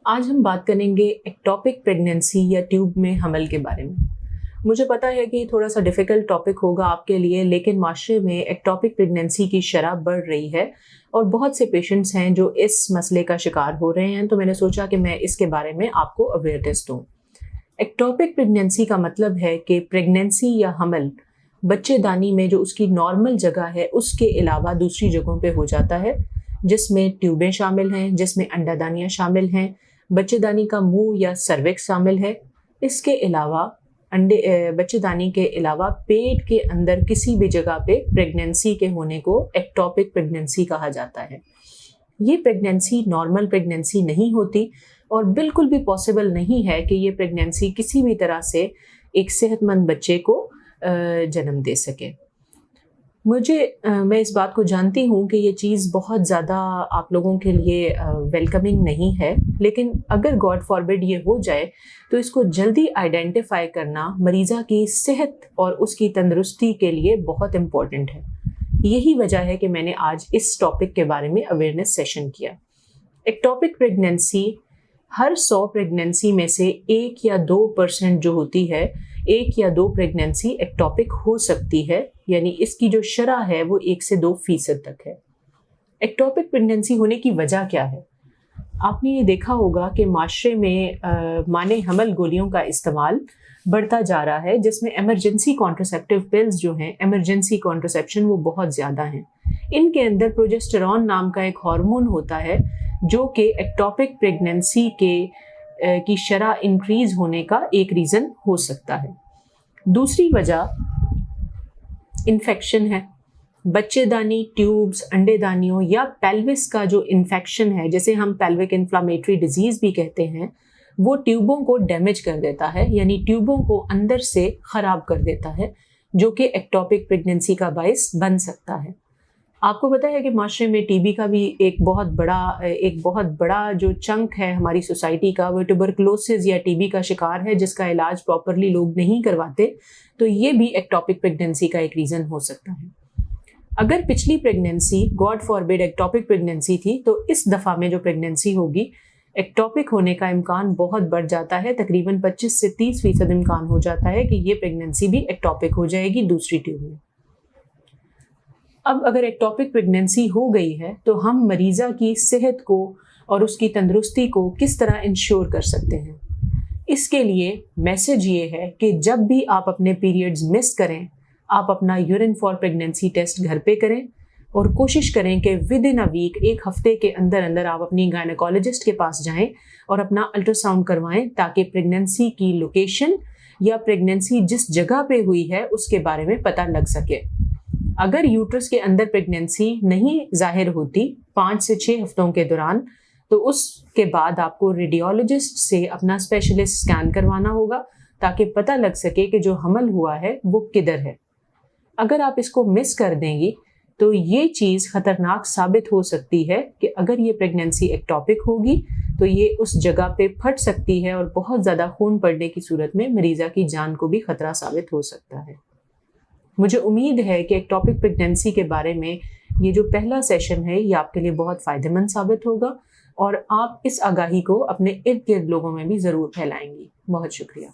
आज हम बात करेंगे एक्टोपिक प्रेगनेंसी या ट्यूब में हमल के बारे में। मुझे पता है कि थोड़ा सा डिफ़िकल्ट टॉपिक होगा आपके लिए, लेकिन माशरे में एक्टोपिक प्रेगनेंसी की शरह बढ़ रही है और बहुत से पेशेंट्स हैं जो इस मसले का शिकार हो रहे हैं। तो मैंने सोचा कि मैं इसके बारे में आपको अवेयरनेस दूँ। एक्टोपिक प्रेगनेंसी का मतलब है कि प्रेगनेंसी या हमल बच्चेदानी में जो उसकी नॉर्मल जगह है उसके अलावा दूसरी जगहों पे हो जाता है, जिसमें ट्यूबें शामिल हैं, जिसमें अंडादानियाँ शामिल हैं, बच्चेदानी का मुंह या सर्विक्स शामिल है। इसके अलावा बच्चेदानी के अलावा पेट के अंदर किसी भी जगह पे प्रेगनेंसी के होने को एक्टोपिक प्रेगनेंसी कहा जाता है। ये प्रेगनेंसी नॉर्मल प्रेगनेंसी नहीं होती और बिल्कुल भी पॉसिबल नहीं है कि ये प्रेगनेंसी किसी भी तरह से एक सेहतमंद बच्चे को जन्म दे सके। मैं इस बात को जानती हूँ कि ये चीज़ बहुत ज़्यादा आप लोगों के लिए वेलकमिंग नहीं है, लेकिन अगर गॉड फॉरबिड ये हो जाए तो इसको जल्दी आइडेंटिफाई करना मरीज़ा की सेहत और उसकी तंदुरुस्ती के लिए बहुत इम्पोर्टेंट है। यही वजह है कि मैंने आज इस टॉपिक के बारे में अवेयरनेस सेशन किया। एक्टोपिक प्रेगनेंसी हर 100 प्रेगनेंसी में से 1 या 2% जो होती है, 1 या 2 प्रेगनेंसी एक्टोपिक हो सकती है, यानी इसकी जो शरह है वो 1 से 2% तक है। एक्टोपिक प्रेगनेंसी होने की वजह क्या है? आपने ये देखा होगा कि माशरे में माने हमल गोलियों का इस्तेमाल बढ़ता जा रहा है, जिसमें एमरजेंसी कॉन्ट्रासेप्टिव पिल्स जो हैं, एमरजेंसी कॉन्ट्रासेप्शन, वो बहुत ज़्यादा हैं। इनके अंदर प्रोजेस्टेरॉन नाम का एक हार्मोन होता है जो कि एक्टोपिक प्रेगनेंसी की शरह इंक्रीज होने का एक रीज़न हो सकता है। दूसरी वजह इन्फेक्शन है। बच्चेदानी, ट्यूब्स, अंडेदानियों या पेल्विस का जो इन्फेक्शन है, जिसे हम पेल्विक इन्फ्लामेटरी डिजीज़ भी कहते हैं, वो ट्यूबों को डैमेज कर देता है, यानी ट्यूबों को अंदर से ख़राब कर देता है, जो कि एक्टोपिक प्रेगनेंसी का बायस बन सकता है। आपको पता है कि माशरे में टीबी का भी एक बहुत बड़ा जो चंक है हमारी सोसाइटी का, वो ट्यूबरकुलोसिस या टीबी का शिकार है, जिसका इलाज प्रॉपरली लोग नहीं करवाते। तो ये भी एक्टोपिक प्रेगनेंसी का एक रीज़न हो सकता है। अगर पिछली pregnancy God forbid ectopic pregnancy थी, तो इस दफ़ा में जो प्रेगनेंसी होगी एक्टोपिक होने का इम्कान बहुत बढ़ जाता है। तकरीबन 25 से 30% इम्कान हो जाता है कि ये प्रेगनेंसी भी एक्टोपिक हो जाएगी दूसरी ट्यूब में। अब अगर एक्टोपिक प्रेगनेंसी हो गई है तो हम मरीज़ा की सेहत को और उसकी तंदुरुस्ती को किस तरह इंश्योर कर सकते हैं? इसके लिए मैसेज ये है कि जब भी आप अपने पीरियड्स मिस करें, आप अपना यूरिन फॉर प्रेगनेंसी टेस्ट घर पे करें और कोशिश करें कि विद इन अ वीक, 1 हफ्ते के अंदर अंदर आप अपनी गायनेकोलॉजिस्ट के पास जाएं और अपना अल्ट्रासाउंड करवाएं, ताकि प्रेगनेंसी की लोकेशन या प्रेगनेंसी जिस जगह पे हुई है उसके बारे में पता लग सके। अगर यूट्रस के अंदर प्रेगनेंसी नहीं जाहिर होती 5 से 6 हफ्तों के दौरान, तो उसके बाद आपको रेडियोलॉजिस्ट से अपना स्पेशलिस्ट स्कैन करवाना होगा, ताकि पता लग सके कि जो हमल हुआ है वो किधर है। अगर आप इसको मिस कर देंगी तो ये चीज़ ख़तरनाक साबित हो सकती है कि अगर ये प्रेगनेंसी एक्टोपिक होगी तो ये उस जगह पे फट सकती है और बहुत ज़्यादा खून पड़ने की सूरत में मरीज़ा की जान को भी ख़तरा साबित हो सकता है। मुझे उम्मीद है कि एक्टोपिक प्रेगनेंसी के बारे में ये जो पहला सेशन है ये आपके लिए बहुत फ़ायदेमंद साबित होगा और आप इस आगाही को अपने इर्द गिर्द लोगों में भी ज़रूर फैलाएंगी। बहुत शुक्रिया।